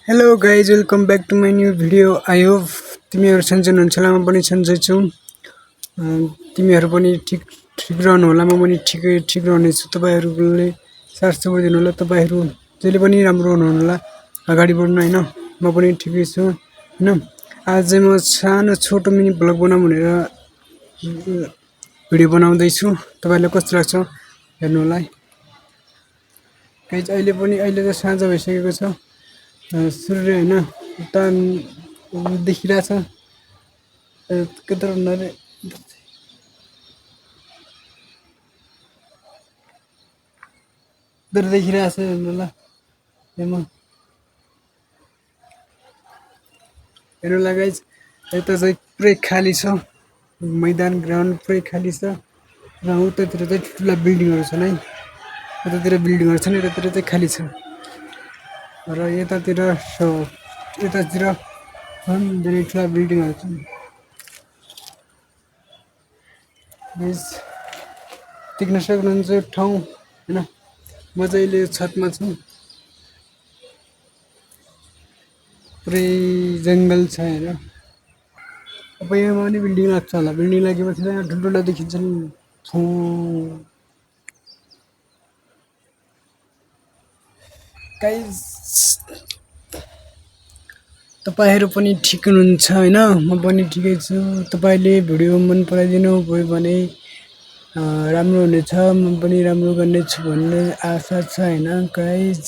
Hello guys, welcome back to my new video. I hope तिमीहरू सन्चै हुनुहुन्छ होला, म पनि सन्चै छु। तिमीहरू पनि ठिक रहनु होला, म पनि ठिक रहनेछु। तपाईँहरूले साथ सपोर्ट दिनु होला। तपाईँहरू जहिले पनि राम्रो हुनु होला, अगाडि बढ्नु होइन। म पनि ठिकै छु होइन। आज चाहिँ म सानो छोटो मिनी भ्लग बनाऊँ भनेर भिडियो बनाउँदैछु। तपाईँहरूलाई कस्तो लाग्छ हेर्नु होला है। गाइज अहिले त साँझ भइसकेको छ। सूर्य होइन उता देखिरहेछ। कता उनीहरू देखिरहेछ हेर्नु होला। हेर्नु होला गाइज, यता चाहिँ पुरै खाली छ, मैदान ग्राउन्ड पुरै खाली छ। र उतातिर चाहिँ ठुला बिल्डिङहरू छन् है। यतातिर बिल्डिङहरू छन्, यतातिर चाहिँ खाली छ। र यतातिर छन् धेरै ठुला बिल्डिङहरू छन्। देख्न सक्नुहुन्छ ठाउँ होइन। म चाहिँ अहिले छतमा छु। पुरै जङ्गल छ हेर। अब यहाँमा पनि बिल्डिङ लाग्छ होला। बिल्डिङ लागेपछि यहाँ ठुल्ठुला देखिन्छन्। गाइस, तपाईँहरू पनि ठिक हुनुहुन्छ होइन। म पनि ठिकै छु। तपाईँले भिडियो मन पराइदिनु भयो भने राम्रो हुनेछ। म पनि राम्रो गर्नेछु भन्ने आशा छ होइन गाइज।